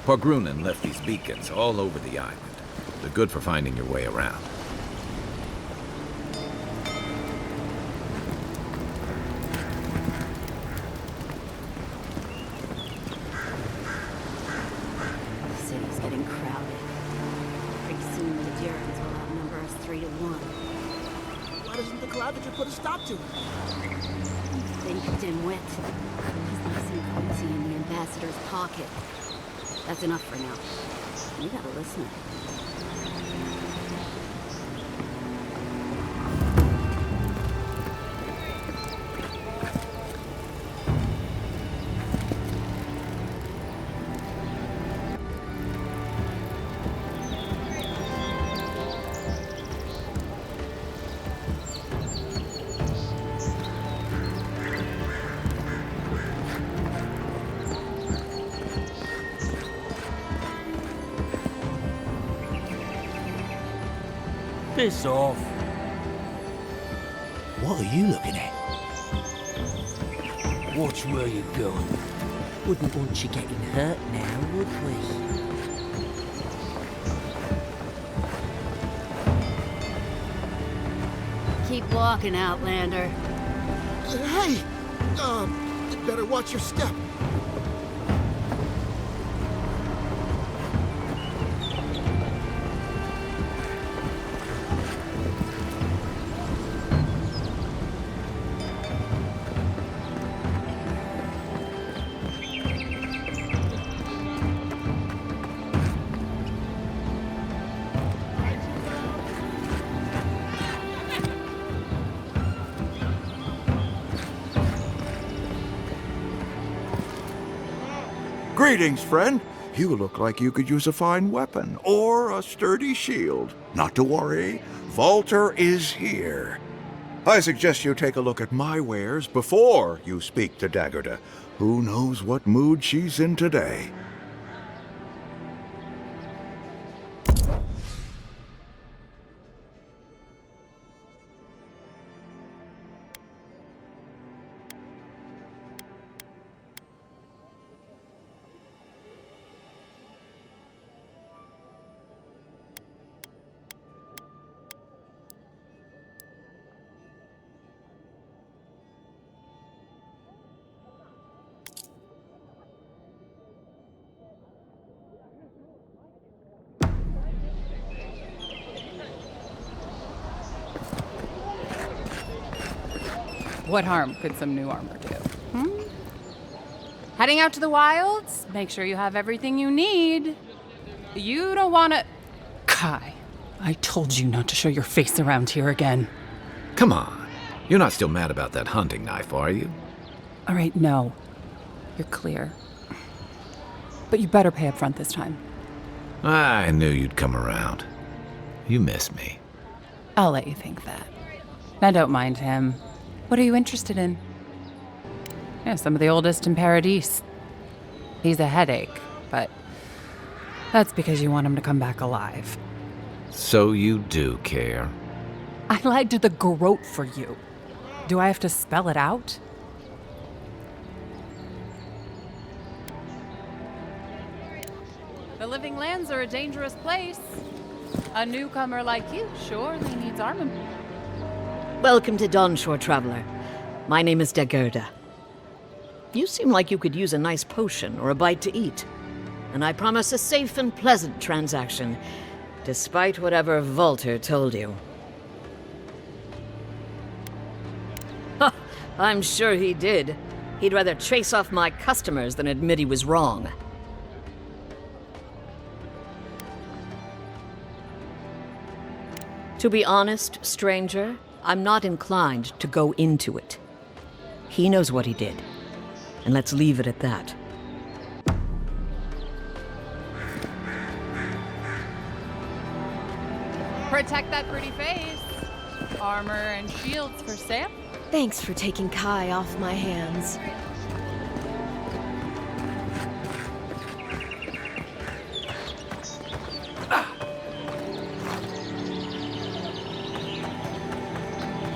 Porgrunen left these beacons all over the island. They're good for finding your way around. The city's getting crowded. Pretty soon the Durans will outnumber us 3 to 1. Why doesn't the Claviger put a stop to it? Think, dimwit. He's nice and cozy in the ambassador's pocket. That's enough for now. You gotta listen. Piss off. What are you looking at? Watch where you're going. Wouldn't want you getting hurt now, would we? Keep walking, Outlander. Hey! You better watch your step. Greetings, friend. You look like you could use a fine weapon or a sturdy shield. Not to worry, Volter is here. I suggest you take a look at my wares before you speak to Daggerda. Who knows what mood she's in today? What harm could some new armor do? Heading out to the wilds? Make sure you have everything you need. You don't want to... Kai, I told you not to show your face around here again. Come on. You're not still mad about that hunting knife, are you? All right, no. You're clear. But you better pay up front this time. I knew you'd come around. You miss me. I'll let you think that. Now don't mind him. What are you interested in? Yeah, some of the oldest in Paradise. He's a headache, but that's because you want him to come back alive. So you do care. I lied to the Garrote for you. Do I have to spell it out? The Living Lands are a dangerous place. A newcomer like you surely needs armament. Welcome to Dawnshore, Traveler. My name is Daggerda. You seem like you could use a nice potion or a bite to eat. And I promise a safe and pleasant transaction, despite whatever Volter told you. Ha! I'm sure he did. He'd rather chase off my customers than admit he was wrong. To be honest, stranger, I'm not inclined to go into it. He knows what he did, and let's leave it at that. Protect that pretty face. Armor and shields for sale. Thanks for taking Kai off my hands.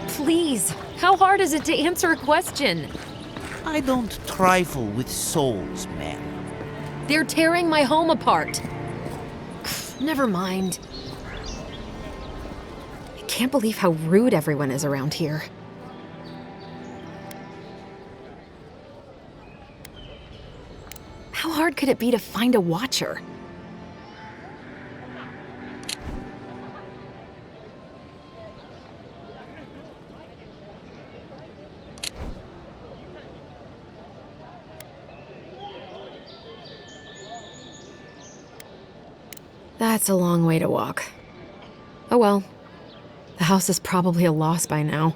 Please, how hard is it to answer a question? I don't trifle with souls, man. They're tearing my home apart. Never mind. I can't believe how rude everyone is around here. How hard could it be to find a watcher? That's a long way to walk. Oh well. The house is probably a loss by now.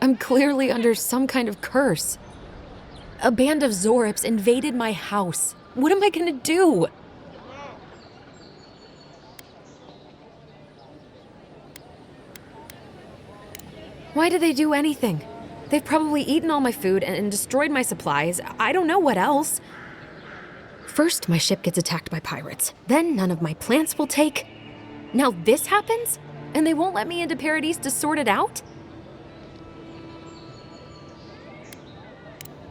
I'm clearly under some kind of curse. A band of Zorips invaded my house. What am I gonna do? Why did they do anything? They've probably eaten all my food and destroyed my supplies. I don't know what else. First, my ship gets attacked by pirates. Then none of my plants will take. Now this happens? And they won't let me into Paradise to sort it out?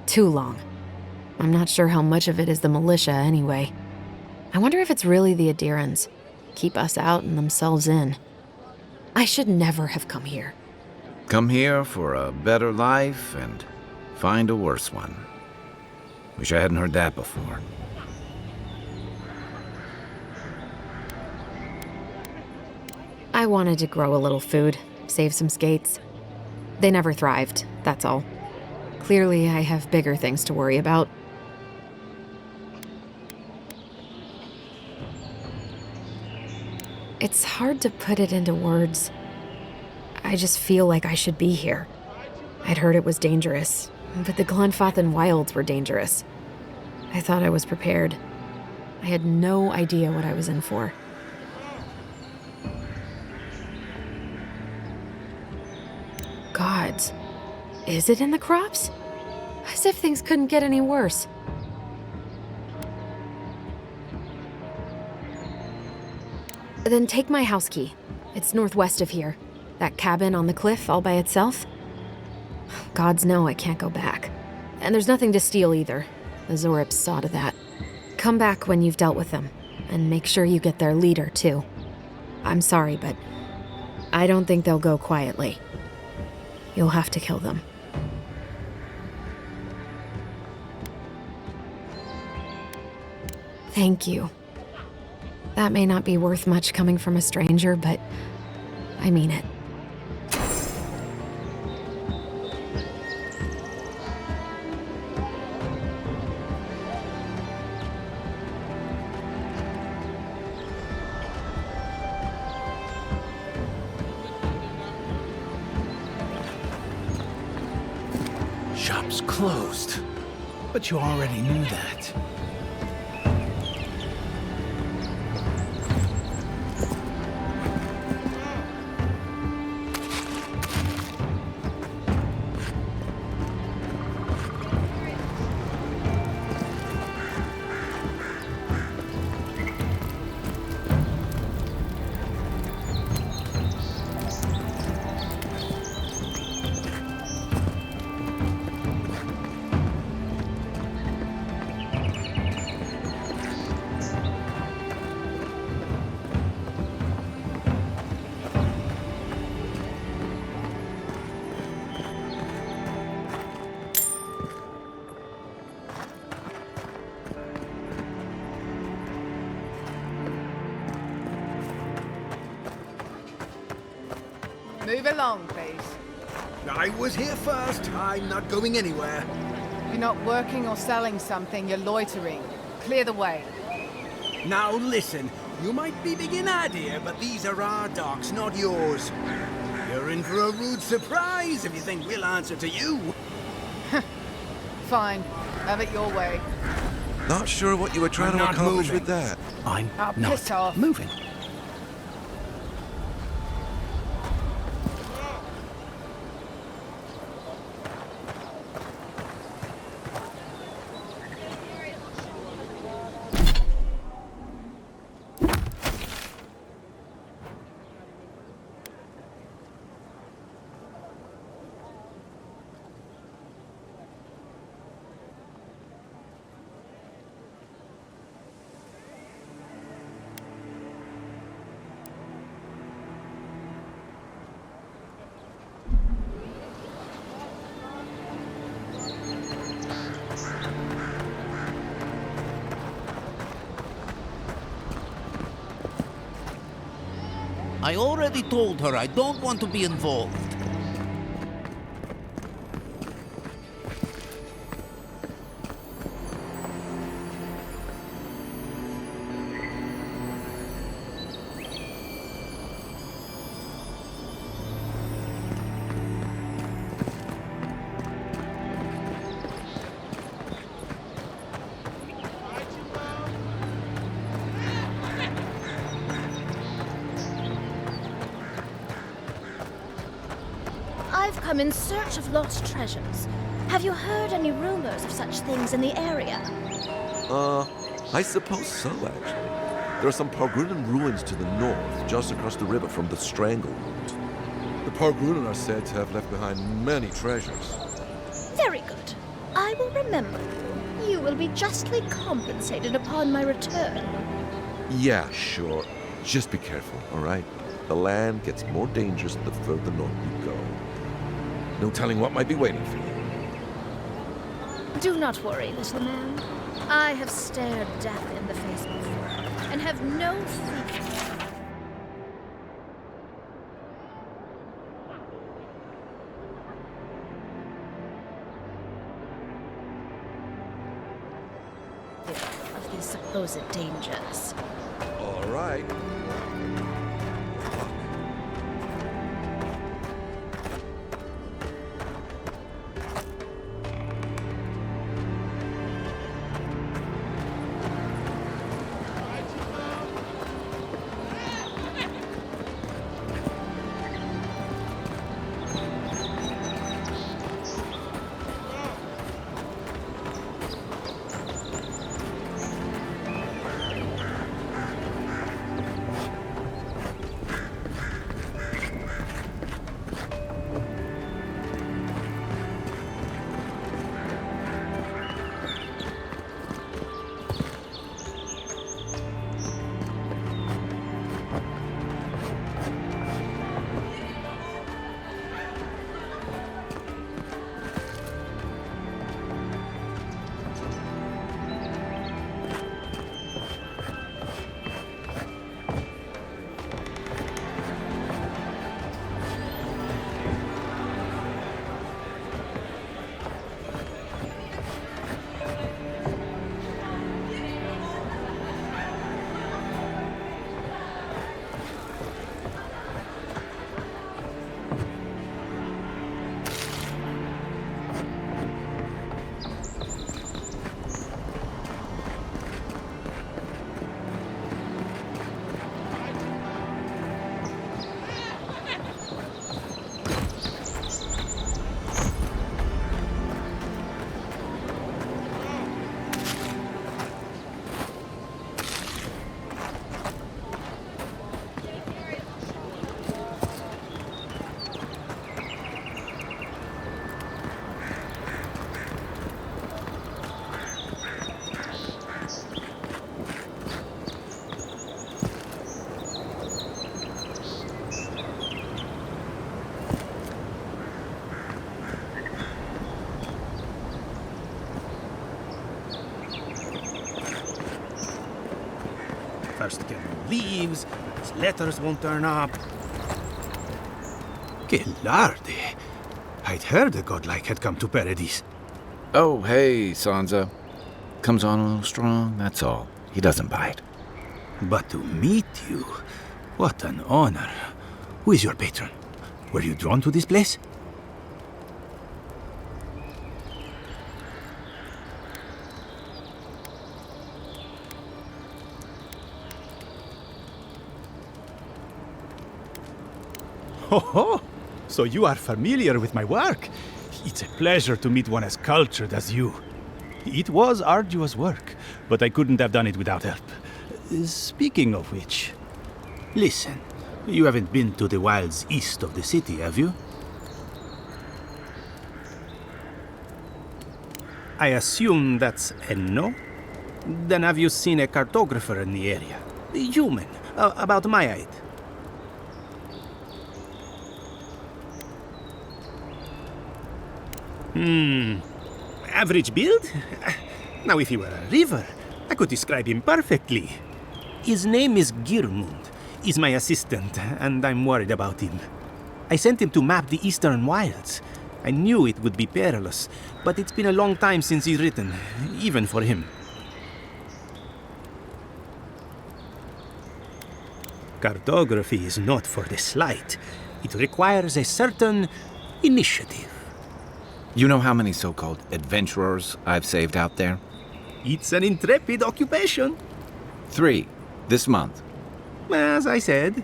Too long. I'm not sure how much of it is the militia anyway. I wonder if it's really the Adirans. Keep us out and themselves in. I should never have come here. Come here for a better life and find a worse one. Wish I hadn't heard that before. I wanted to grow a little food, save some skates. They never thrived, that's all. Clearly, I have bigger things to worry about. It's hard to put it into words. I just feel like I should be here. I'd heard it was dangerous, but the Glenfathan wilds were dangerous. I thought I was prepared. I had no idea what I was in for. Gods, is it in the crops? As if things couldn't get any worse. Then take my house key. It's northwest of here. That cabin on the cliff all by itself. Gods know I can't go back. And there's nothing to steal either. The Zorips saw to that. Come back when you've dealt with them. And make sure you get their leader, too. I'm sorry, but I don't think they'll go quietly. You'll have to kill them. Thank you. That may not be worth much coming from a stranger, but I mean it. Shop's closed, but you already knew that. Move along, please. I was here first. I'm not going anywhere. You're not working or selling something, you're loitering. Clear the way. Now listen, you might be big in idea, but these are our docks, not yours. You're in for a rude surprise if you think we'll answer to you. Fine. Have it your way. Not sure what you were trying I'm to not accomplish moving. with that. I'm Oh, not piss off. moving. I already told her I don't want to be involved. I've come in search of lost treasures. Have you heard any rumors of such things in the area? I suppose so, actually. There are some Pargrunan ruins to the north, just across the river from the Strangleroot. The Pargrunan are said to have left behind many treasures. Very good. I will remember. You will be justly compensated upon my return. Yeah, sure. Just be careful, all right? The land gets more dangerous the further north you go. No telling what might be waiting for you. Do not worry, little man. I have stared death in the face before, and have no fear. Of these supposed dangers. All right. First Gilman leaves, his letters won't turn up. Gelardi! I'd heard a godlike had come to Paradise. Oh, hey, Sansa. Comes on a little strong, that's all. He doesn't bite. But to meet you, what an honor. Who is your patron? Were you drawn to this place? Ho ho! So you are familiar with my work? It's a pleasure to meet one as cultured as you. It was arduous work, but I couldn't have done it without help. Speaking of which, listen, you haven't been to the wilds east of the city, have you? I assume that's a no? Then have you seen a cartographer in the area? A human, about my height. Average build? Now, if he were a river, I could describe him perfectly. His name is Girmund. is my assistant, and I'm worried about him. I sent him to map the Eastern Wilds. I knew it would be perilous, but it's been a long time since he's written, even for him. Cartography is not for the slight. It requires a certain initiative. You know how many so-called adventurers I've saved out there? It's an intrepid occupation. 3, this month. As I said,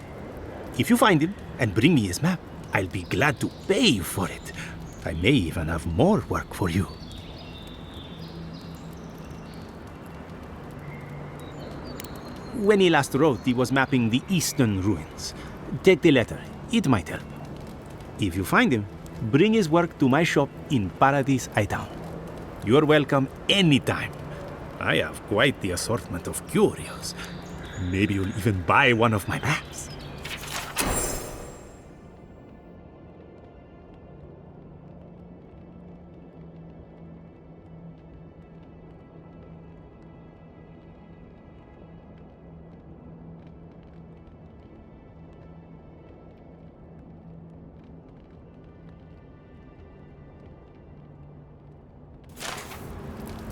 if you find him and bring me his map, I'll be glad to pay you for it. I may even have more work for you. When he last wrote, he was mapping the eastern ruins. Take the letter. It might help. If you find him, bring his work to my shop in Paradise Town. You're welcome anytime. I have quite the assortment of curios. Maybe you'll even buy one of my maps.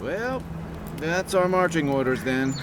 Well, that's our marching orders then.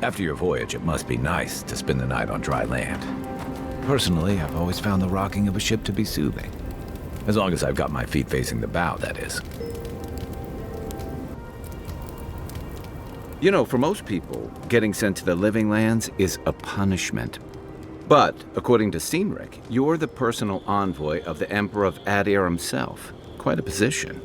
After your voyage, it must be nice to spend the night on dry land. Personally, I've always found the rocking of a ship to be soothing. As long as I've got my feet facing the bow, that is. You know, for most people, getting sent to the Living Lands is a punishment. But, according to Cynric, you're the personal envoy of the Emperor of Adir himself. Quite a position.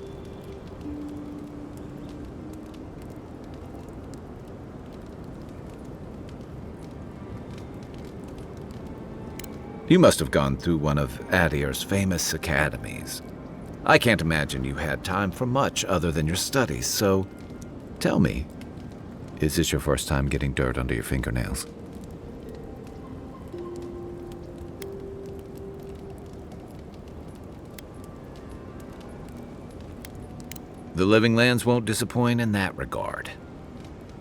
You must have gone through one of Adir's famous academies. I can't imagine you had time for much other than your studies, so tell me, is this your first time getting dirt under your fingernails? The Living Lands won't disappoint in that regard.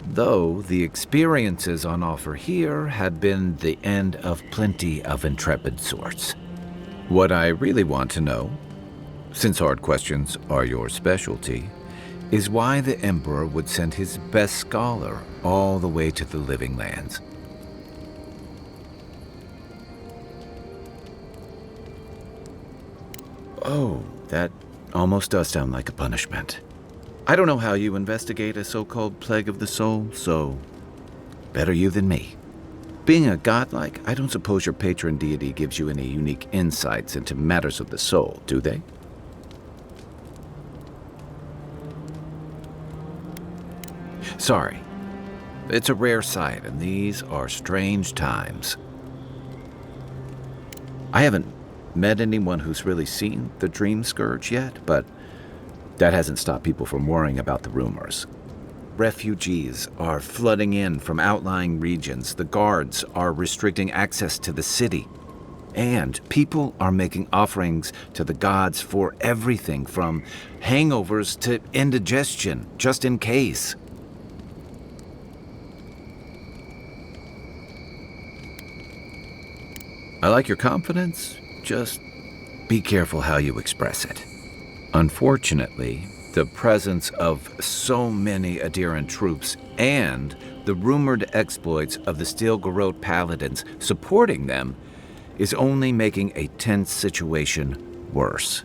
Though the experiences on offer here had been the end of plenty of intrepid sorts. What I really want to know, since hard questions are your specialty, is why the Emperor would send his best scholar all the way to the Living Lands. Oh, that almost does sound like a punishment. I don't know how you investigate a so-called plague of the soul, so better you than me. Being a godlike, I don't suppose your patron deity gives you any unique insights into matters of the soul, do they? Sorry. It's a rare sight, and these are strange times. I haven't met anyone who's really seen the Dream Scourge yet, but that hasn't stopped people from worrying about the rumors. Refugees are flooding in from outlying regions. The guards are restricting access to the city. And people are making offerings to the gods for everything from hangovers to indigestion, just in case. I like your confidence, just be careful how you express it. Unfortunately, the presence of so many adherent troops and the rumored exploits of the Steel Garrote paladins supporting them is only making a tense situation worse.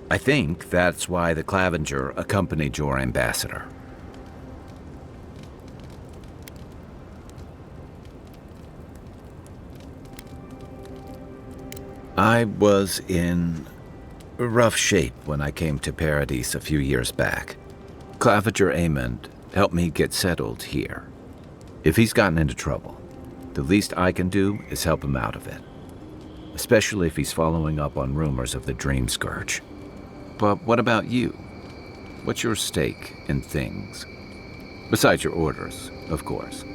I think that's why the Claviger accompanied your ambassador. I was in rough shape when I came to Paradise a few years back. Claviger Amond helped me get settled here. If he's gotten into trouble, the least I can do is help him out of it. Especially if he's following up on rumors of the Dream Scourge. But what about you? What's your stake in things? Besides your orders, of course.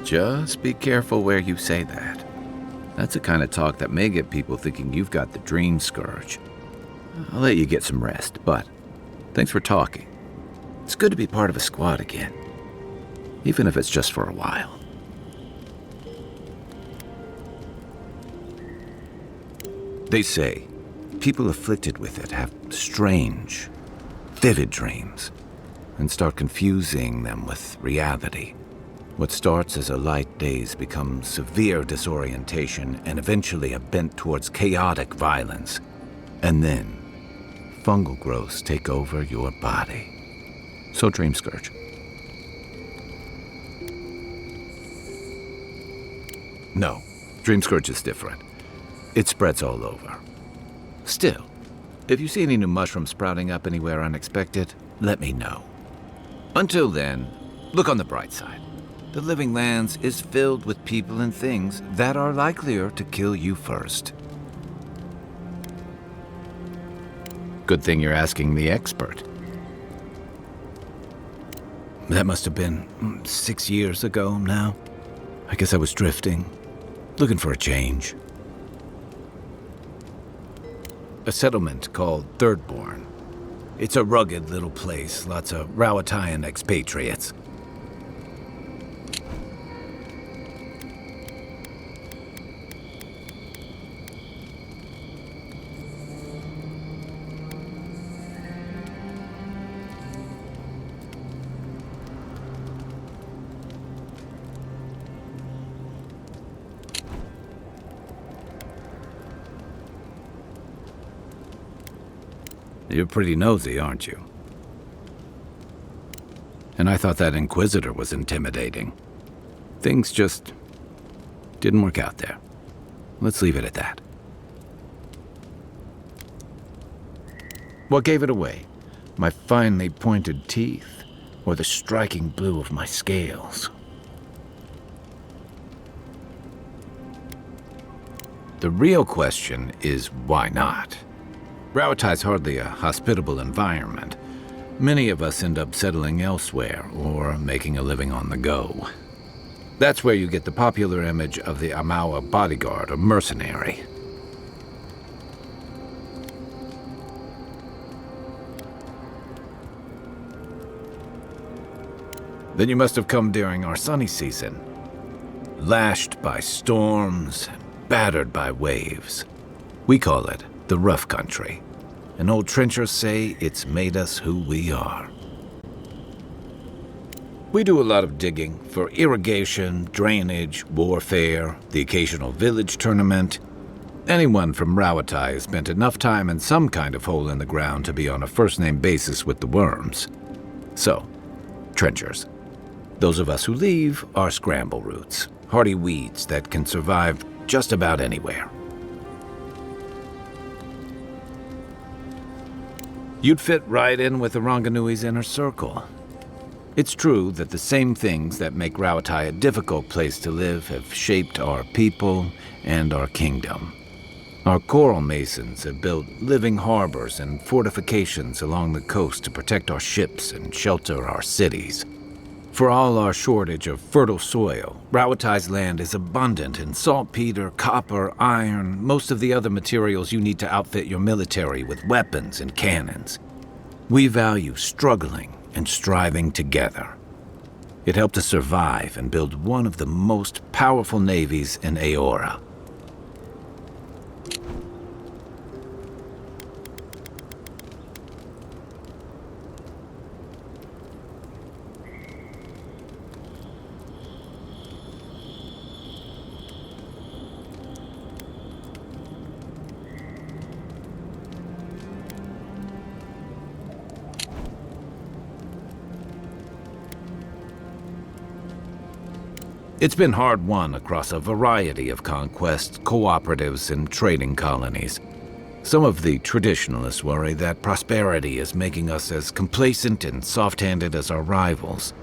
Just be careful where you say that. That's the kind of talk that may get people thinking you've got the Dream Scourge. I'll let you get some rest, but thanks for talking. It's good to be part of a squad again, even if it's just for a while. They say people afflicted with it have strange, vivid dreams and start confusing them with reality. What starts as a light daze becomes severe disorientation and eventually a bent towards chaotic violence. And then fungal growths take over your body. So Dream Scourge. No, Dream Scourge is different. It spreads all over. Still, if you see any new mushrooms sprouting up anywhere unexpected, let me know. Until then, look on the bright side. The Living Lands is filled with people and things that are likelier to kill you first. Good thing you're asking the expert. That must have been 6 years ago now. I guess I was drifting, looking for a change. A settlement called Thirdborn. It's a rugged little place, lots of Rawatayan expatriates. You're pretty nosy, aren't you? And I thought that Inquisitor was intimidating. Things just didn't work out there. Let's leave it at that. What gave it away? My finely pointed teeth, or the striking blue of my scales? The real question is why not? Rawatai's hardly a hospitable environment. Many of us end up settling elsewhere or making a living on the go. That's where you get the popular image of the Amawa bodyguard or mercenary. Then you must have come during our sunny season. Lashed by storms, battered by waves. We call it the rough country. And old trenchers say it's made us who we are. We do a lot of digging for irrigation, drainage, warfare, the occasional village tournament. Anyone from Rawatai has spent enough time in some kind of hole in the ground to be on a first-name basis with the worms. So, trenchers. Those of us who leave are scramble roots, hardy weeds that can survive just about anywhere. You'd fit right in with the Ranganui's inner circle. It's true that the same things that make Rawatai a difficult place to live have shaped our people and our kingdom. Our coral masons have built living harbors and fortifications along the coast to protect our ships and shelter our cities. For all our shortage of fertile soil, Rowatai's land is abundant in saltpeter, copper, iron, most of the other materials you need to outfit your military with weapons and cannons. We value struggling and striving together. It helped us survive and build one of the most powerful navies in Eora. It's been hard-won across a variety of conquests, cooperatives, and trading colonies. Some of the traditionalists worry that prosperity is making us as complacent and soft-handed as our rivals.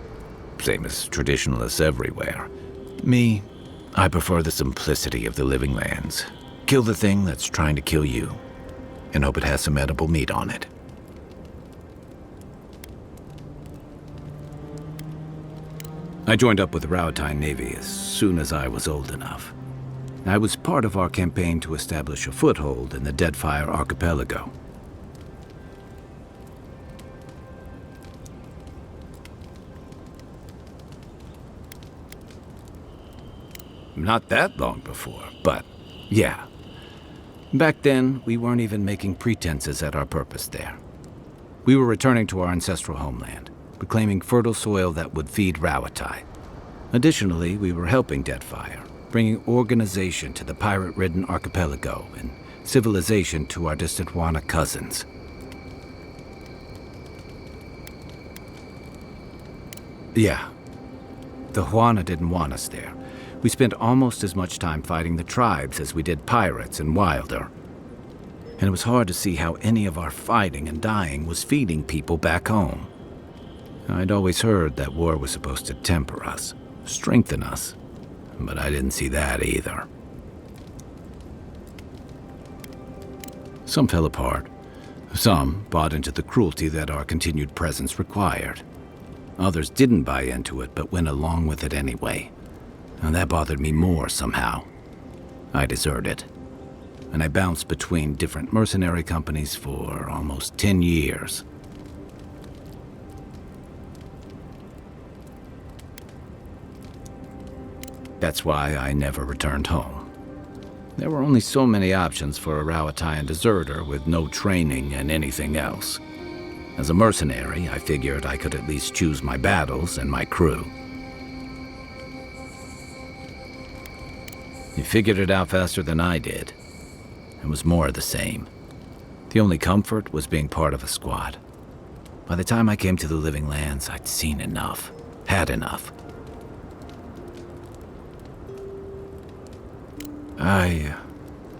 Same as traditionalists everywhere. Me, I prefer the simplicity of the living lands. Kill the thing that's trying to kill you, and hope it has some edible meat on it. I joined up with the Rawatai Navy as soon as I was old enough. I was part of our campaign to establish a foothold in the Deadfire Archipelago. Not that long before, but yeah. Back then, we weren't even making pretenses at our purpose there. We were returning to our ancestral homeland, reclaiming fertile soil that would feed Rawatai. Additionally, we were helping Deadfire, bringing organization to the pirate-ridden archipelago and civilization to our distant Wana cousins. Yeah, the Huana didn't want us there. We spent almost as much time fighting the tribes as we did pirates and Wilder. And it was hard to see how any of our fighting and dying was feeding people back home. I'd always heard that war was supposed to temper us, strengthen us, but I didn't see that either. Some fell apart. Some bought into the cruelty that our continued presence required. Others didn't buy into it, but went along with it anyway. And that bothered me more somehow. I deserted. And I bounced between different mercenary companies for almost 10 years. That's why I never returned home. There were only so many options for a Rawataian deserter with no training and anything else. As a mercenary, I figured I could at least choose my battles and my crew. You figured it out faster than I did. It was more of the same. The only comfort was being part of a squad. By the time I came to the Living Lands, I'd seen enough, had enough. I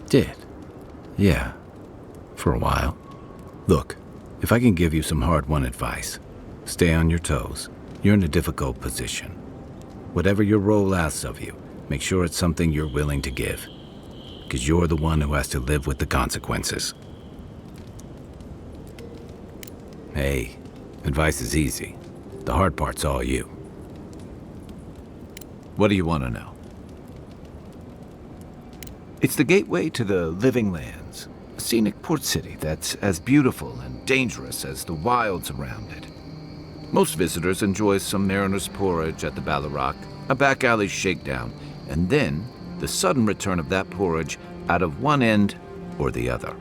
did. Yeah, for a while. Look, if I can give you some hard-won advice, stay on your toes. You're in a difficult position. Whatever your role asks of you, make sure it's something you're willing to give. Because you're the one who has to live with the consequences. Hey, advice is easy. The hard part's all you. What do you want to know? It's the gateway to the Living Lands, a scenic port city that's as beautiful and dangerous as the wilds around it. Most visitors enjoy some mariner's porridge at the Ballarrock, a back alley shakedown, and then the sudden return of that porridge out of one end or the other.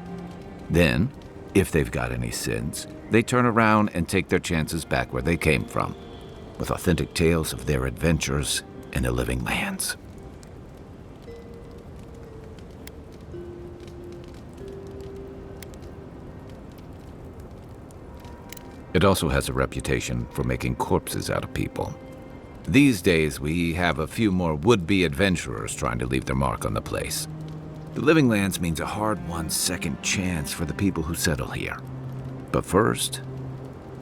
Then, if they've got any sins, they turn around and take their chances back where they came from, with authentic tales of their adventures in the Living Lands. It also has a reputation for making corpses out of people. These days, we have a few more would-be adventurers trying to leave their mark on the place. The Living Lands means a hard-won second chance for the people who settle here. But first,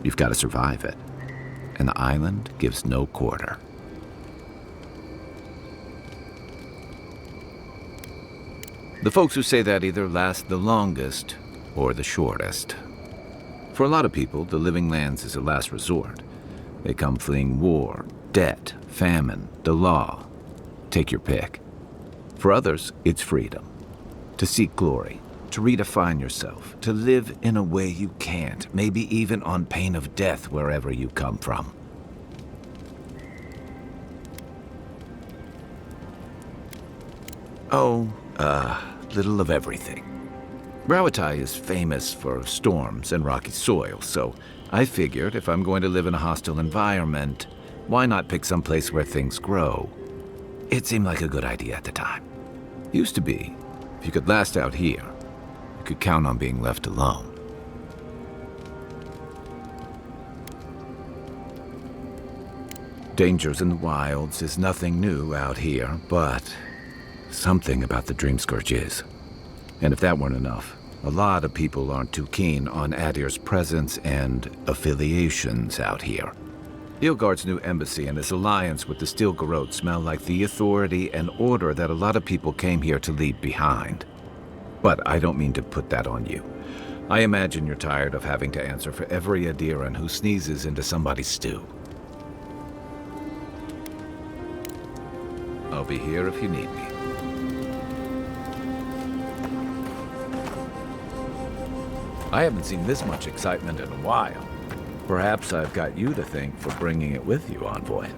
you've got to survive it. And the island gives no quarter. The folks who say that either last the longest or the shortest. For a lot of people, the Living Lands is a last resort. They come fleeing war, debt, famine, the law. Take your pick. For others, it's freedom. To seek glory, to redefine yourself, to live in a way you can't, maybe even on pain of death wherever you come from. Oh, little of everything. Rawatai is famous for storms and rocky soil, so I figured if I'm going to live in a hostile environment, why not pick some place where things grow? It seemed like a good idea at the time. Used to be, if you could last out here, you could count on being left alone. Dangers in the wilds is nothing new out here, but something about the Dreamscourge is. And if that weren't enough, a lot of people aren't too keen on Adir's presence and affiliations out here. Ilgard's new embassy and his alliance with the Steel Garrote smell like the authority and order that a lot of people came here to leave behind. But I don't mean to put that on you. I imagine you're tired of having to answer for every Adiran who sneezes into somebody's stew. I'll be here if you need me. I haven't seen this much excitement in a while. Perhaps I've got you to thank for bringing it with you, Envoy.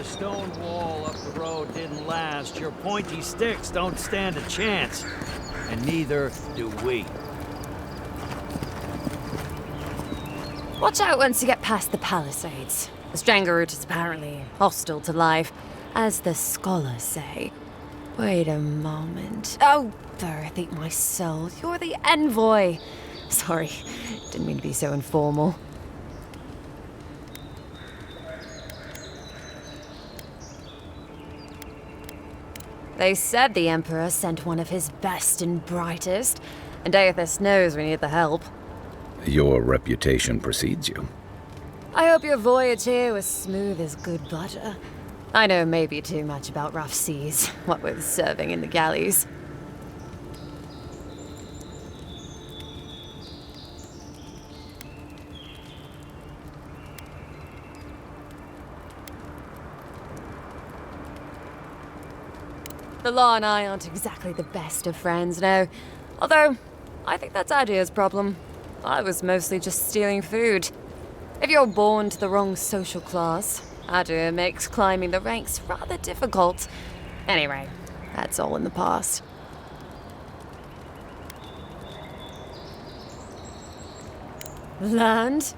Stone wall up the road didn't last, your pointy sticks don't stand a chance. And neither do we. Watch out once you get past the palisades. The Strangle is apparently hostile to life, as the scholars say. Wait a moment. Oh, Birth, eat my soul. You're the envoy. Sorry, didn't mean to be so informal. They said the Emperor sent one of his best and brightest, and Aethys knows we need the help. Your reputation precedes you. I hope your voyage here was smooth as good butter. I know maybe too much about rough seas, what with serving in the galleys. The law and I aren't exactly the best of friends, no. Although, I think that's Adia's problem. I was mostly just stealing food. If you're born to the wrong social class, Adia makes climbing the ranks rather difficult. Anyway, that's all in the past. Learned?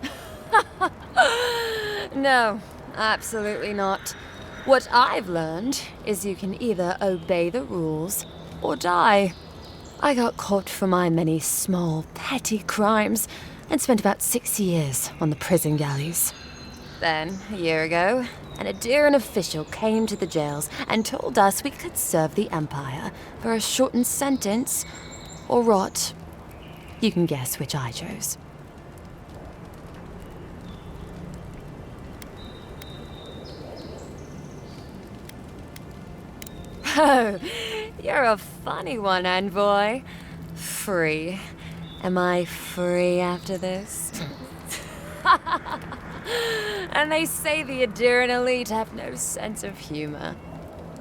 No, absolutely not. What I've learned is you can either obey the rules or die. I got caught for my many small, petty crimes and spent about 6 years on the prison galleys. Then, a year ago, an Adiran official came to the jails and told us we could serve the Empire for a shortened sentence or rot. You can guess which I chose. Oh, you're a funny one, envoy. Free. Am I free after this? And they say the Adiran elite have no sense of humor.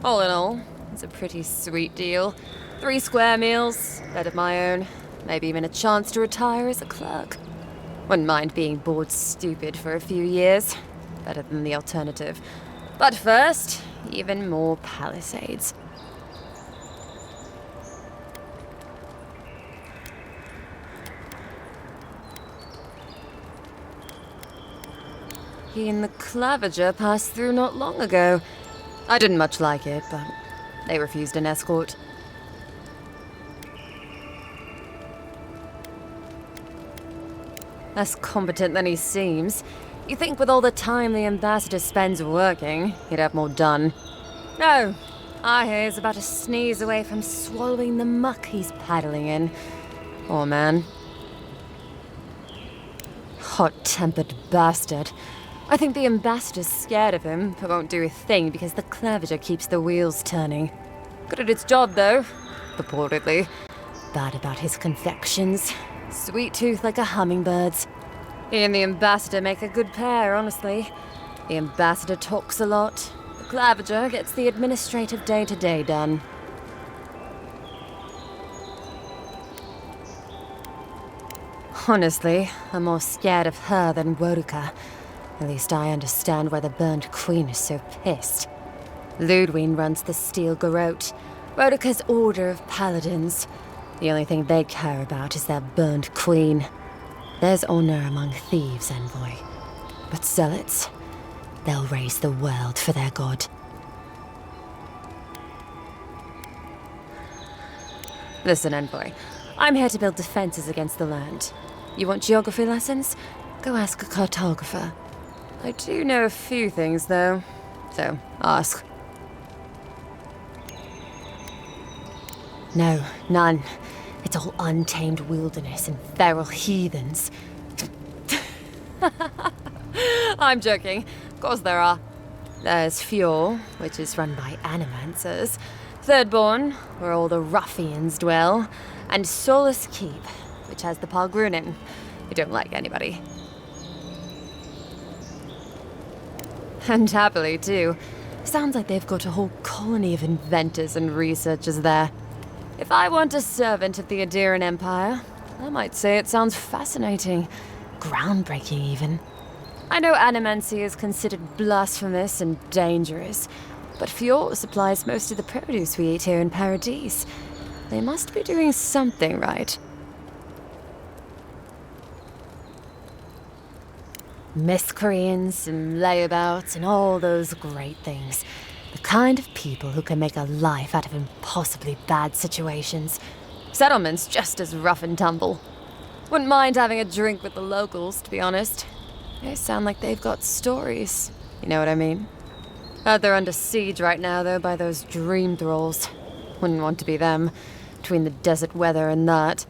All in all, it's a pretty sweet deal. 3 square meals, bed of my own, maybe even a chance to retire as a clerk. Wouldn't mind being bored stupid for a few years. Better than the alternative. But first, even more palisades. He and the Claviger passed through not long ago. I didn't much like it, but they refused an escort. Less competent than he seems. You think with all the time the ambassador spends working, he'd have more done. No, I hear he's about a sneeze away from swallowing the muck he's paddling in. Poor man. Hot-tempered bastard. I think the ambassador's scared of him, but won't do a thing because the Claviger keeps the wheels turning. Good at its job, though, purportedly. Bad about his confections. Sweet tooth like a hummingbird's. He and the ambassador make a good pair, honestly. The ambassador talks a lot. The Claviger gets the administrative day-to-day done. Honestly, I'm more scared of her than Woduka. At least I understand why the Burned Queen is so pissed. Ludwig runs the Steel Garrote, Woduka's order of paladins. The only thing they care about is their Burned Queen. There's honor among thieves, envoy. But zealots, they'll raise the world for their god. Listen, envoy. I'm here to build defenses against the land. You want geography lessons? Go ask a cartographer. I do know a few things, though, so ask. No, none. It's all untamed wilderness and feral heathens. I'm joking. Of course there are. There's Fjord, which is run by animancers. Thirdborn, where all the ruffians dwell. And Solus Keep, which has the Pargrunin, who don't like anybody. And happily, too. Sounds like they've got a whole colony of inventors and researchers there. If I want a servant of the Adiran Empire, I might say it sounds fascinating. Groundbreaking, even. I know animancy is considered blasphemous and dangerous, but Fjord supplies most of the produce we eat here in Paradise. They must be doing something right. Miscreants and layabouts and all those great things. The kind of people who can make a life out of impossibly bad situations. Settlements just as rough and tumble. Wouldn't mind having a drink with the locals, to be honest. They sound like they've got stories. You know what I mean? Heard they're under siege right now, though, by those dream thralls. Wouldn't want to be them, between the desert weather and that.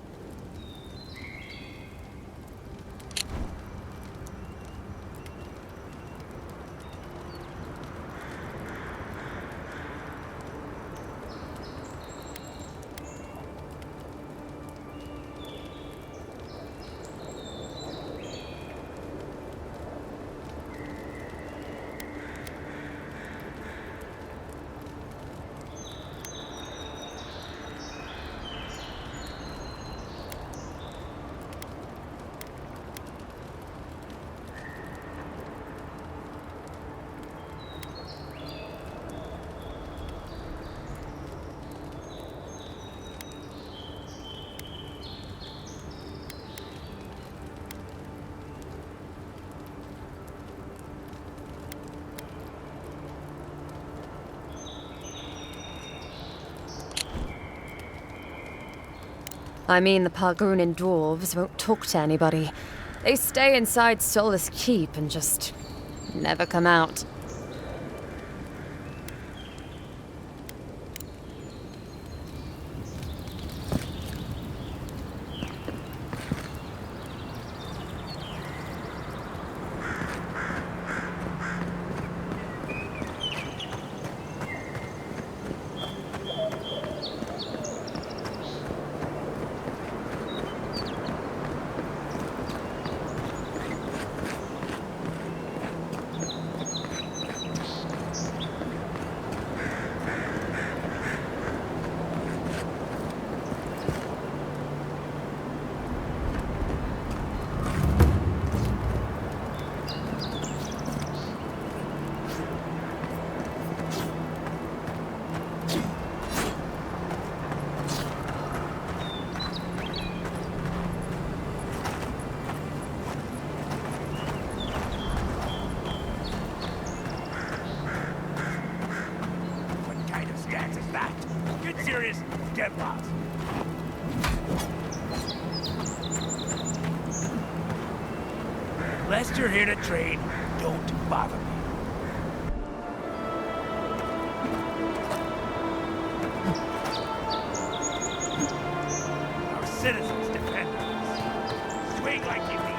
I mean, the Pargrunan dwarves won't talk to anybody. They stay inside Solace Keep and just never come out. Get lost. Unless you're here to trade, don't bother me. Our citizens depend on us. Swing like you mean.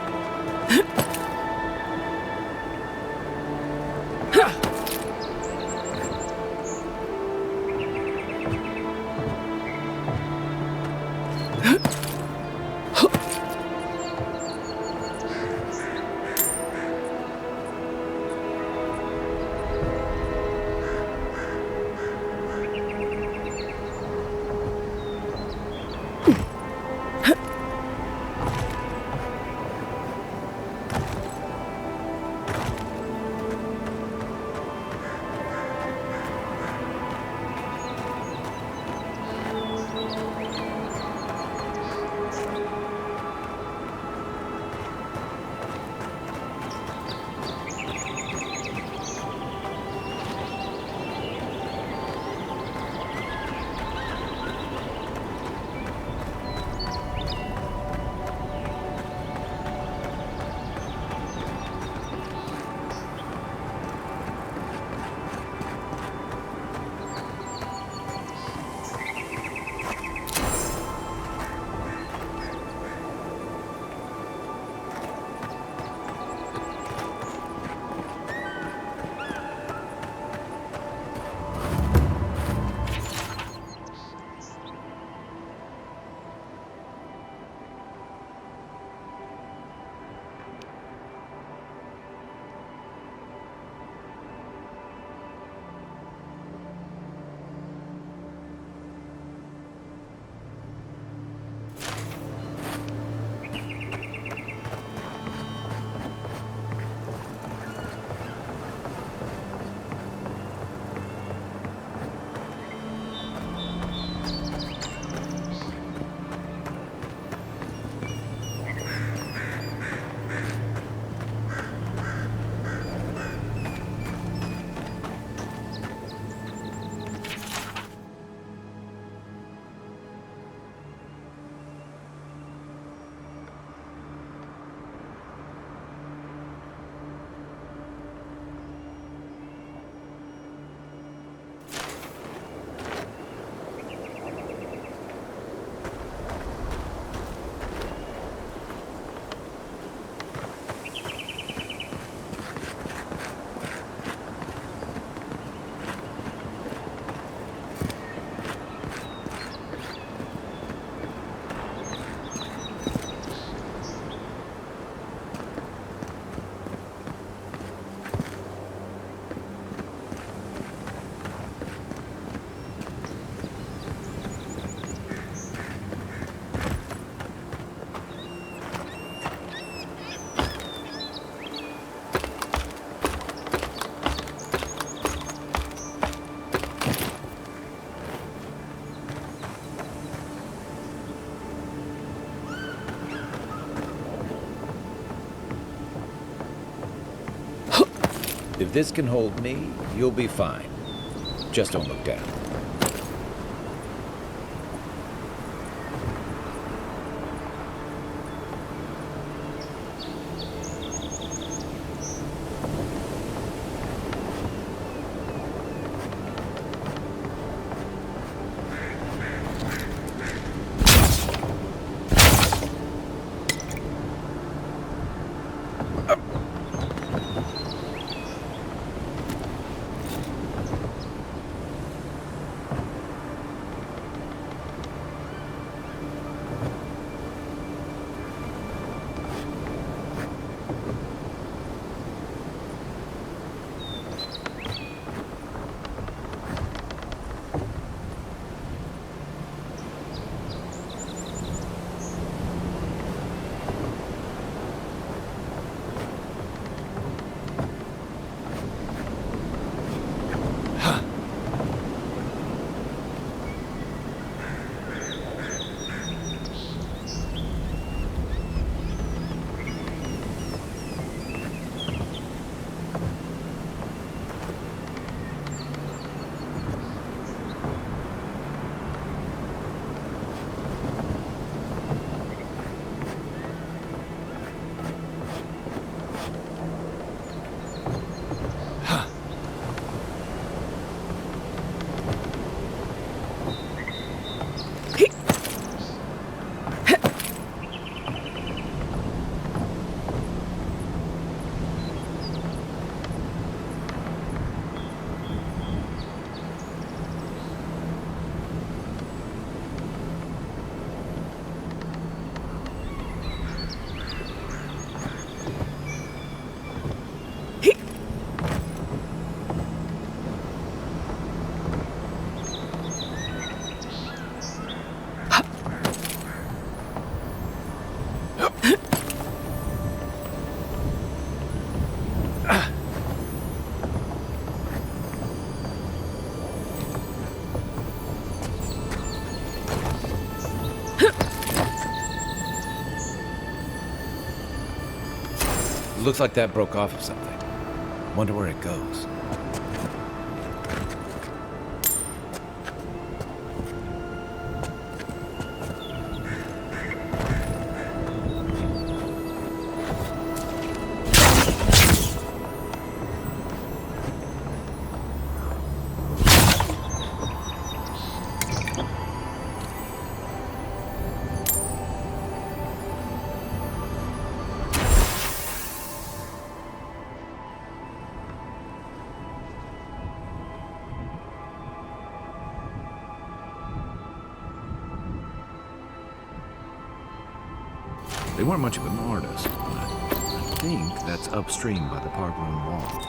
If this can hold me, you'll be fine. Just don't look down. Looks like that broke off of something. Wonder where it goes. They weren't much of an artist, but I think that's upstream by the park room wall.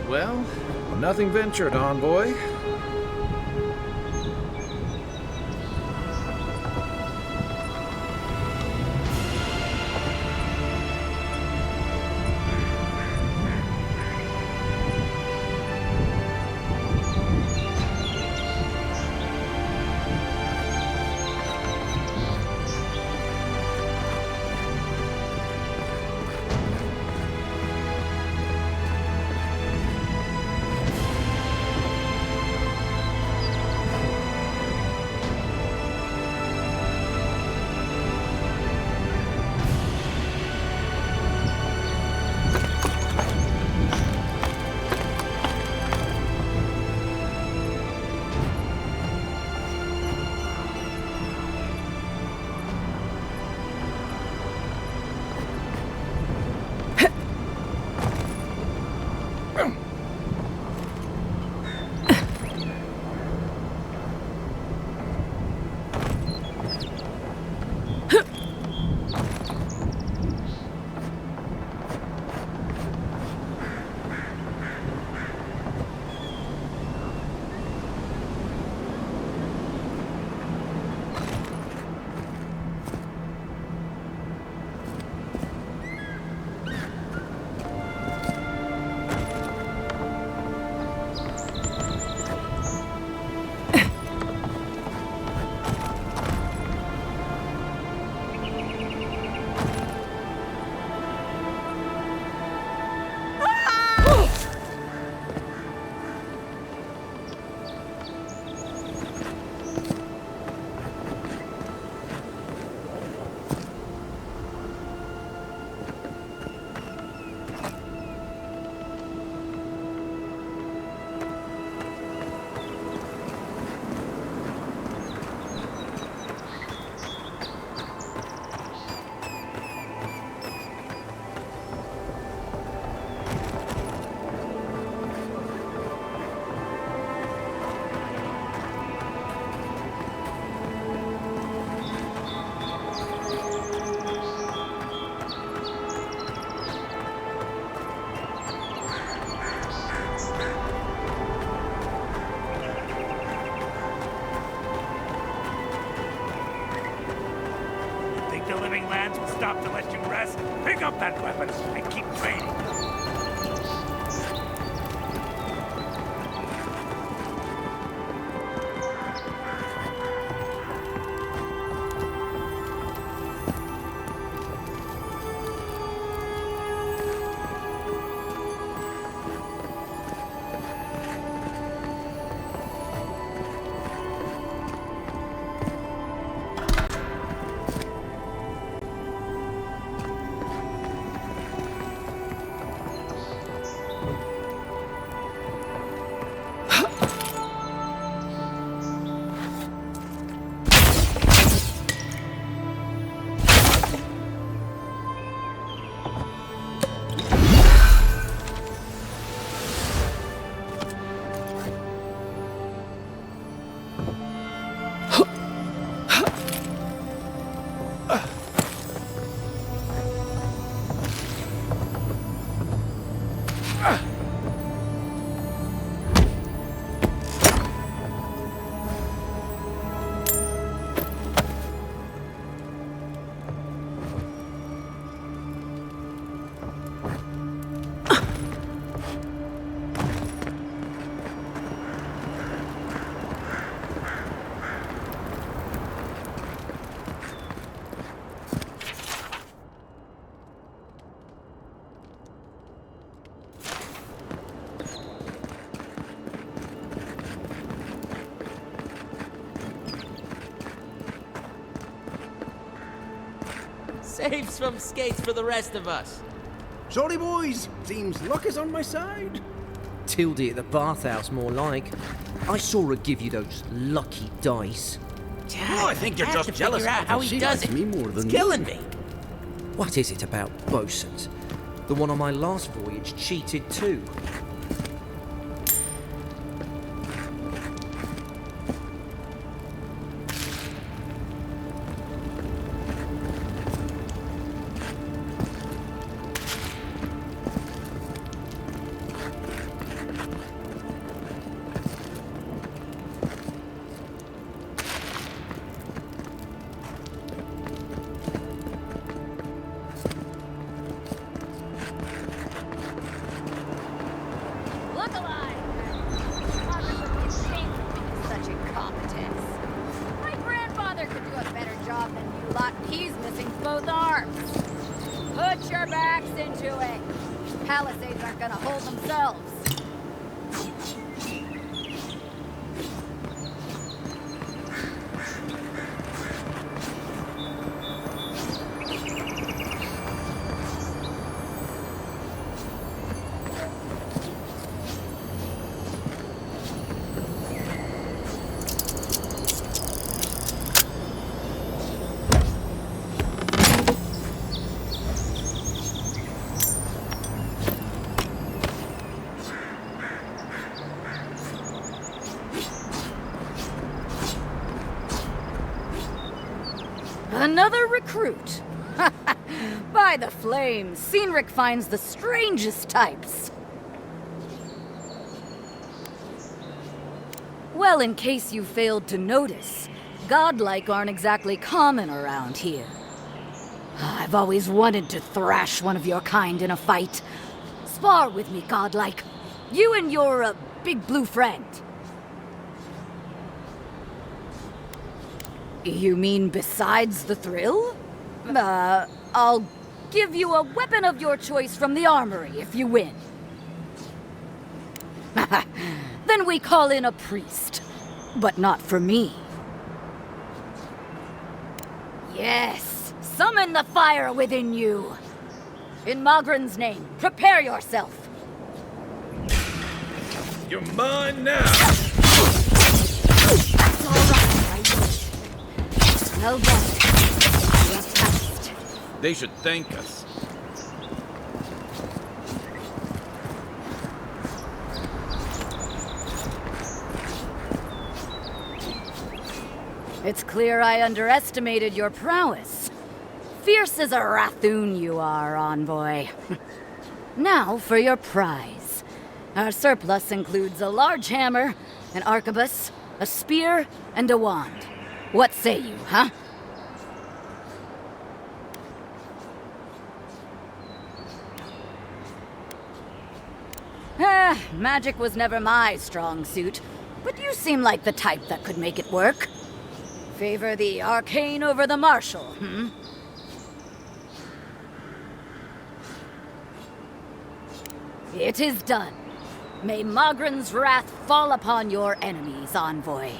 Well, nothing ventured, envoy. question, Brass. Pick up that weapon and keep training. Saves from skates for the rest of us. Sorry, boys. Seems luck is on my side. Tildy at the bathhouse, more like. I saw her give you those lucky dice. Oh, I think you're just jealous Figure out how he she does likes it. me more than It's killing me. What is it about bosuns? The one on my last voyage cheated too. Look alive! Father would be ashamed of being such incompetence. My grandfather could do a better job than you lot. He's missing both arms. Put your backs into it. Palisades aren't gonna hold themselves. Another recruit. By the flames, Cynric finds the strangest types. Well, in case you failed to notice, godlike aren't exactly common around here. I've always wanted to thrash one of your kind in a fight. Spar with me, godlike. You and your, big blue friend. You mean besides the thrill? I'll give you a weapon of your choice from the armory if you win. Then we call in a priest. But not for me. Yes, summon the fire within you. In Magran's name, prepare yourself. You're mine now! That's all right, well done. You have passed. They should thank us. It's clear I underestimated your prowess. Fierce as a Rathoon you are, envoy. Now for your prize. Our surplus includes a large hammer, an arquebus, a spear, and a wand. What say you, huh? Magic was never my strong suit, but you seem like the type that could make it work. Favor the arcane over the martial, hmm? It is done. May Magran's wrath fall upon your enemies, envoy.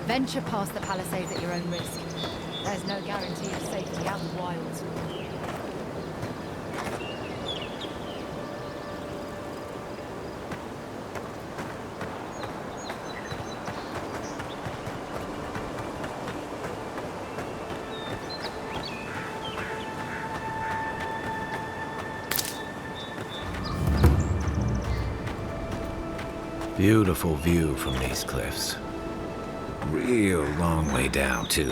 Venture past the palisades at your own risk. There's no guarantee of safety out in the wilds. Beautiful view from these cliffs. Real long way down, too.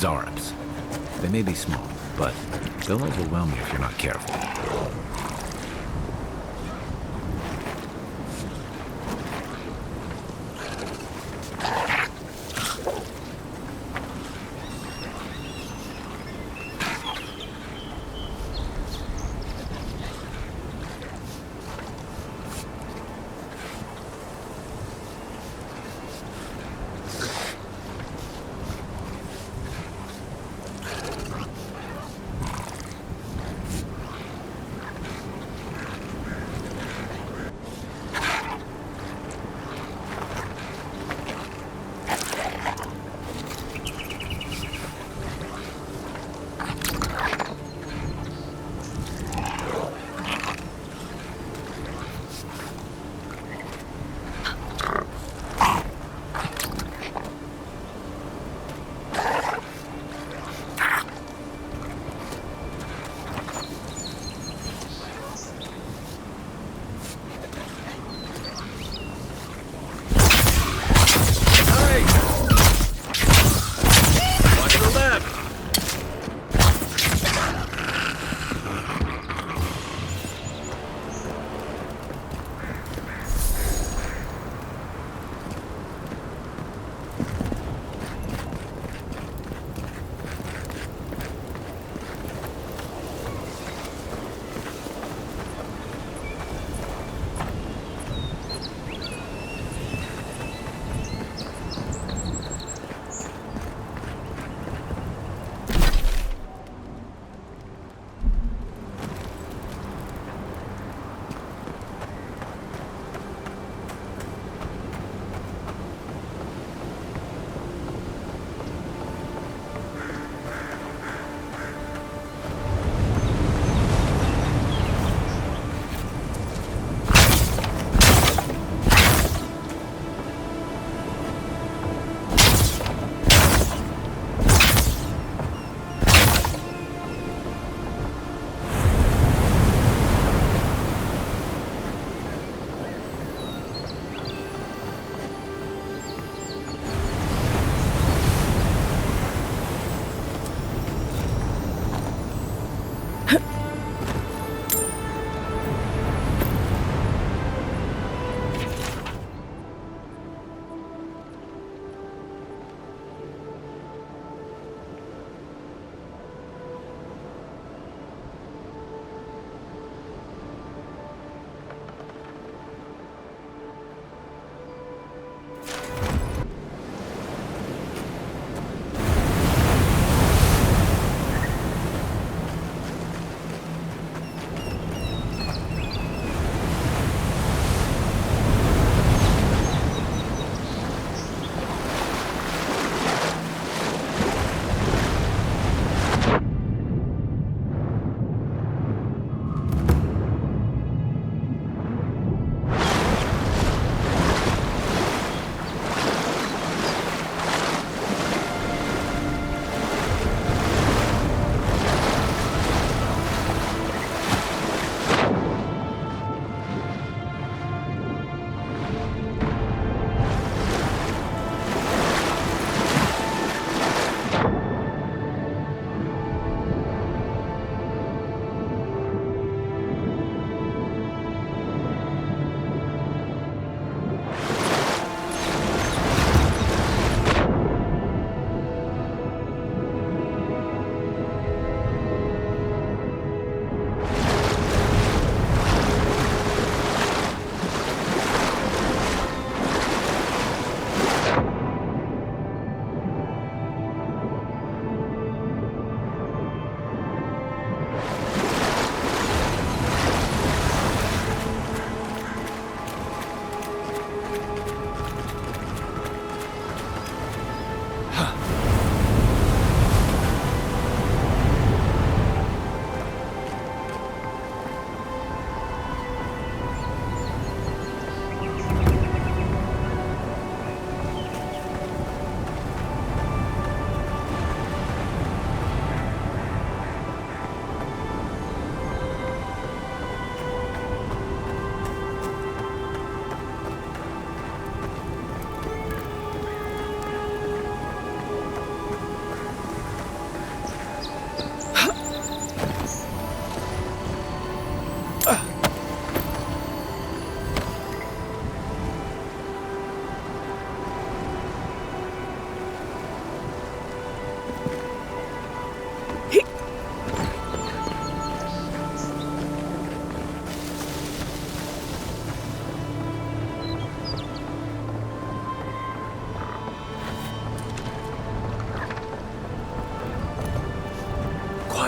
Zareps. They may be small, but they'll overwhelm you if you're not careful.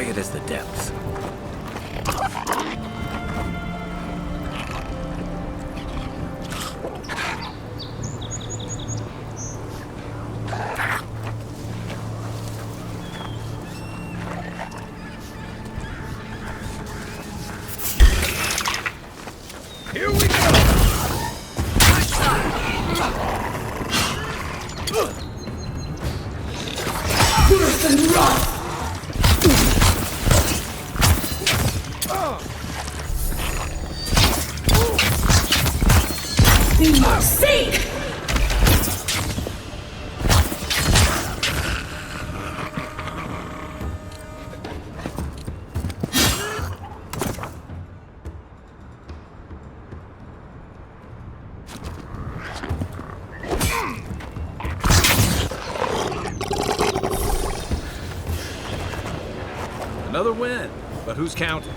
quiet as the depths. Here we go! Worse than rot! We must seek! Another win, but who's counting?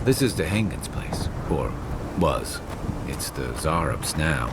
This is the Hengen's place, or was. It's the Zarub's now.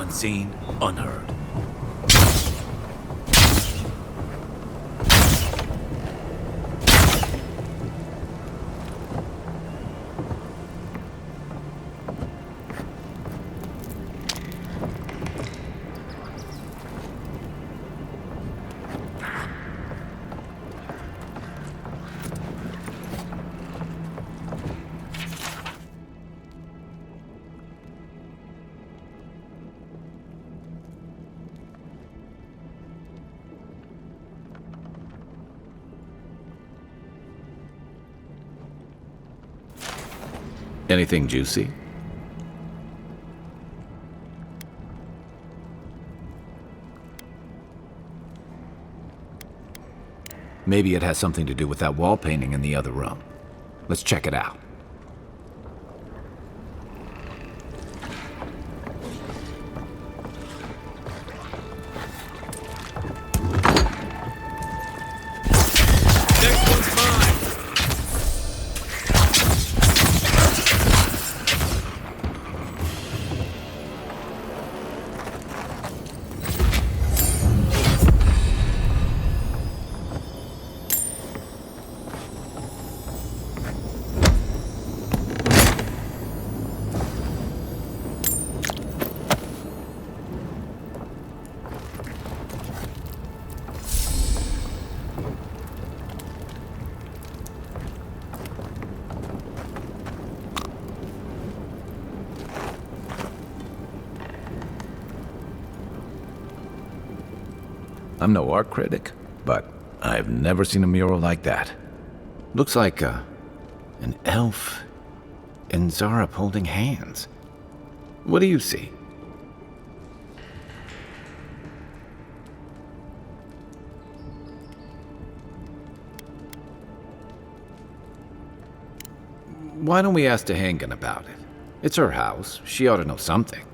Unseen, unheard. Anything juicy? Maybe it has something to do with that wall painting in the other room. Let's check it out. I'm no art critic, but I've never seen a mural like that. Looks like an elf and Zarep holding hands. What do you see? Why don't we ask Tehangan about it? It's her house. She ought to know something.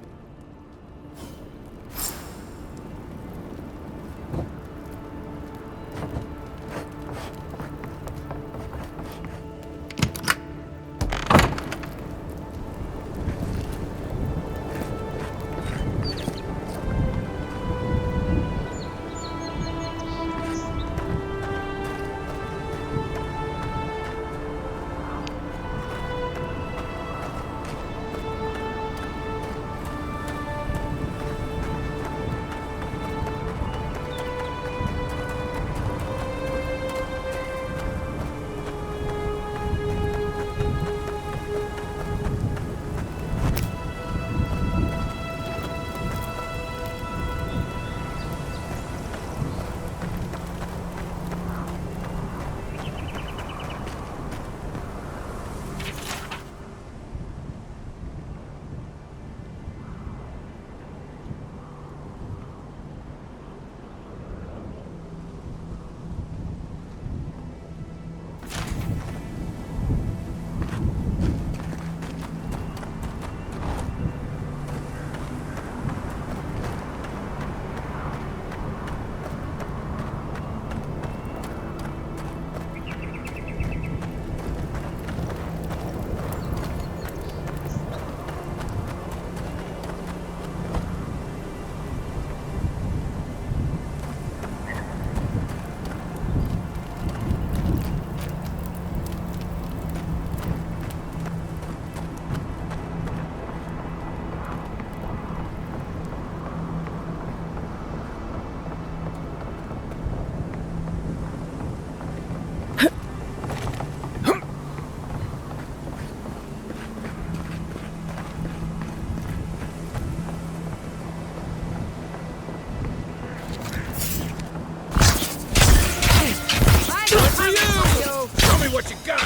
What you got?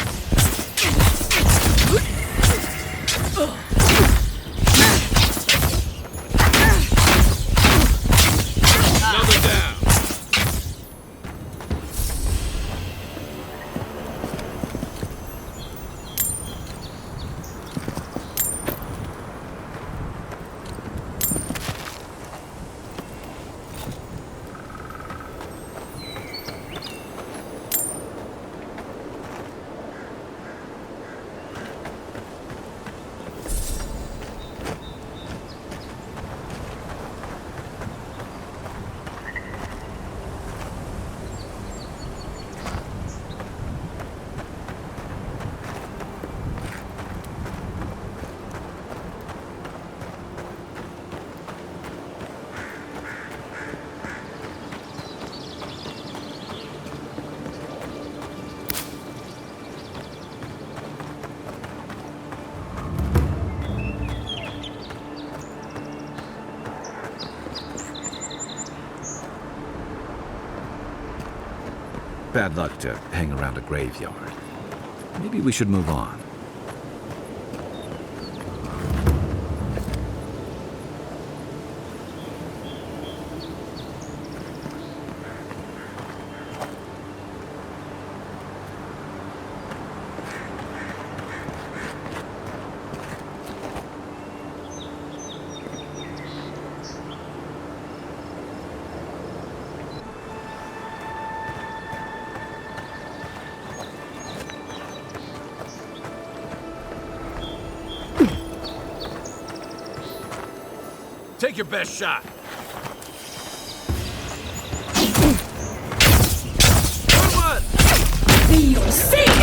Another down. Bad luck to hang around a graveyard. Maybe we should move on. Take your best shot. Good one! Be your savior!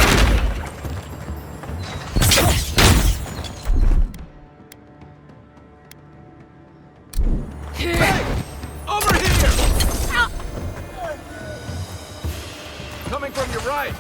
Hey! Over here! Coming from your right.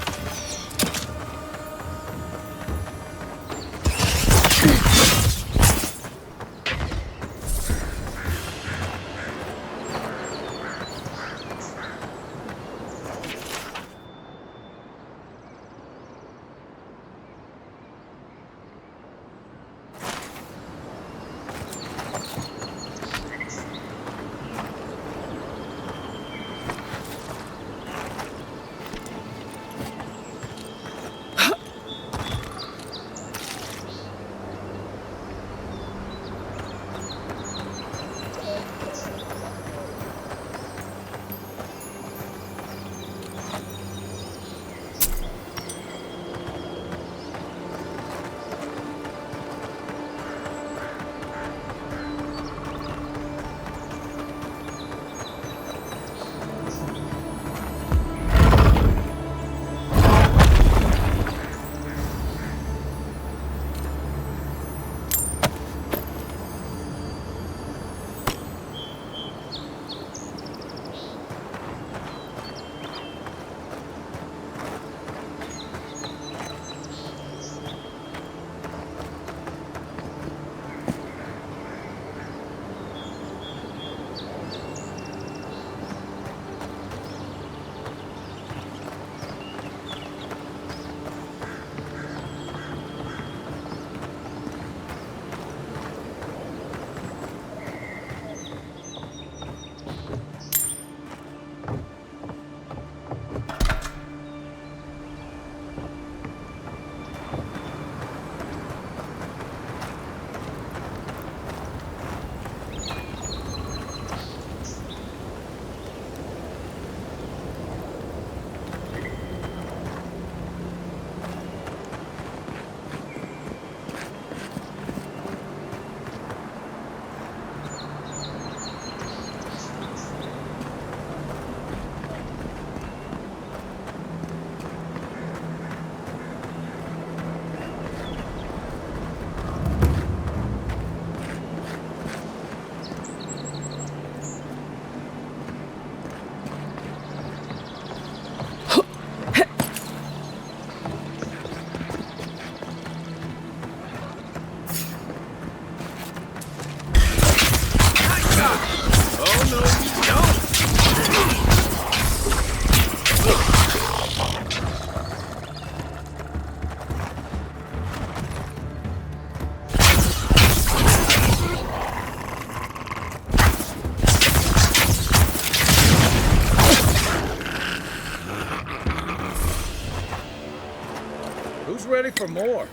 Who's ready for more?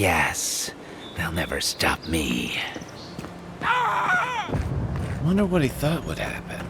Yes, they'll never stop me. Wonder what he thought would happen.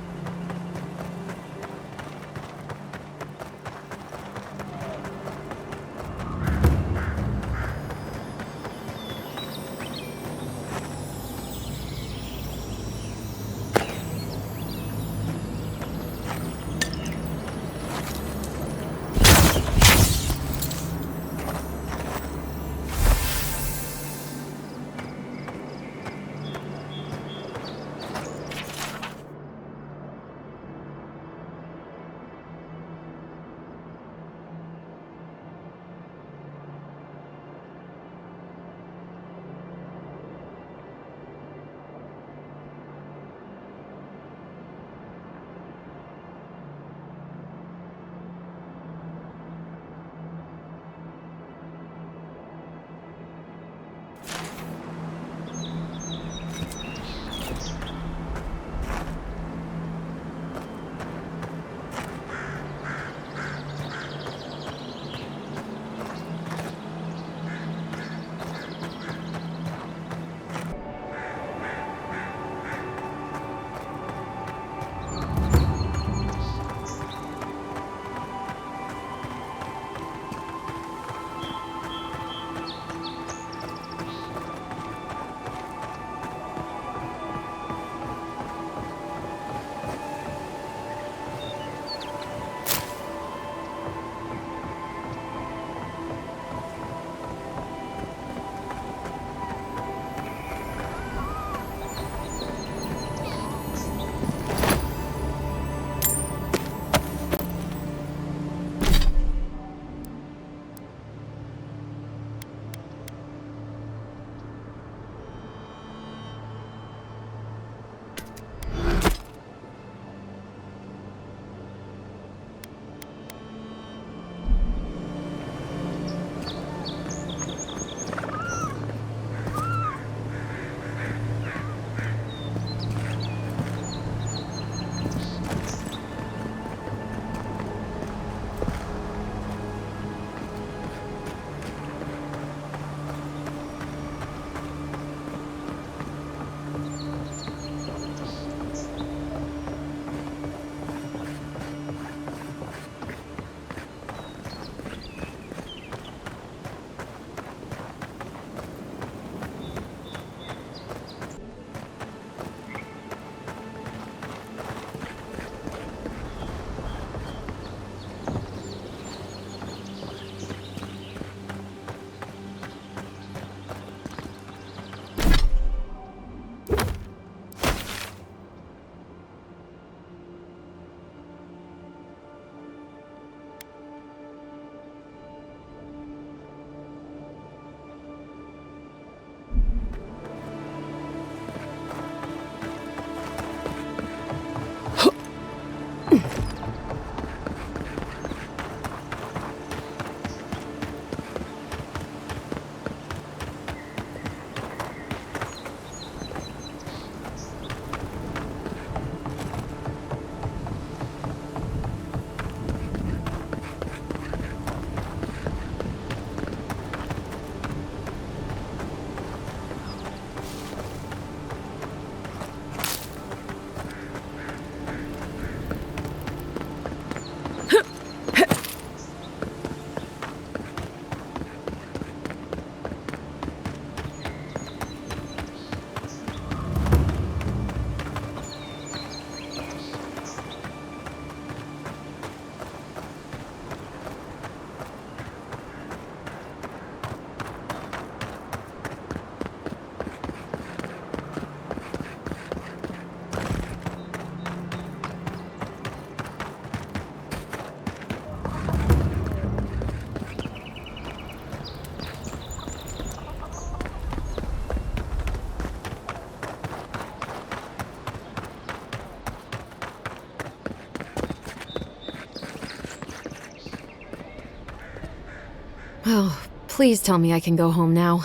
Oh, please tell me I can go home now.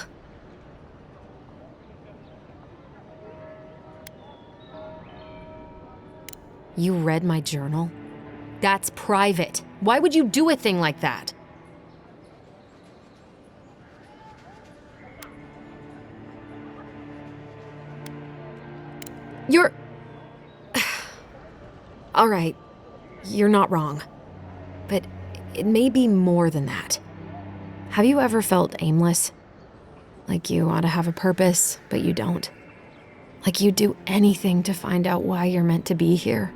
You read my journal? That's private. Why would you do a thing like that? You're... All right, you're not wrong. But it may be more than that. Have you ever felt aimless? Like you ought to have a purpose, but you don't? Like you'd do anything to find out why you're meant to be here?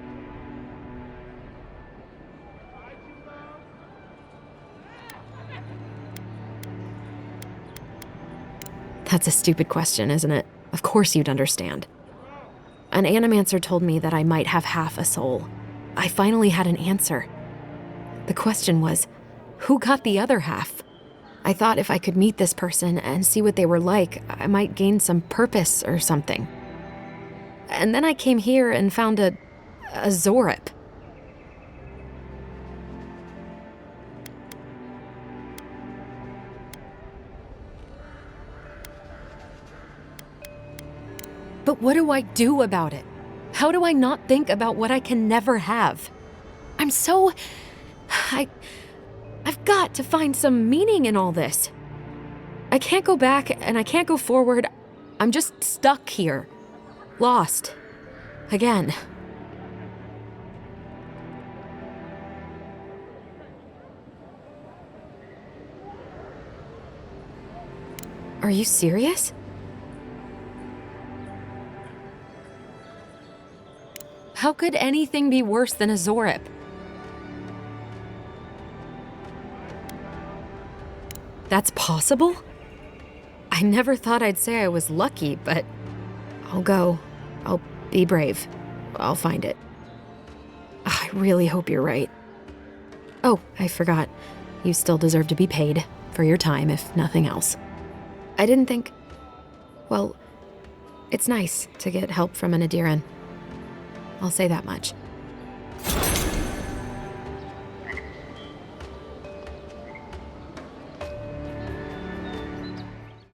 That's a stupid question, isn't it? Of course you'd understand. An animancer told me that I might have half a soul. I finally had an answer. The question was, who got the other half? I thought if I could meet this person and see what they were like, I might gain some purpose or something. And then I came here and found a Zorip. But what do I do about it? How do I not think about what I can never have? I'm so... I've got to find some meaning in all this. I can't go back and I can't go forward. I'm just stuck here. Lost. Again. Are you serious? How could anything be worse than a Zorip? That's possible? I never thought I'd say I was lucky, but I'll go. I'll be brave. I'll find it. I really hope you're right. Oh, I forgot. You still deserve to be paid for your time, if nothing else. I didn't think... Well, it's nice to get help from an Adiran. I'll say that much.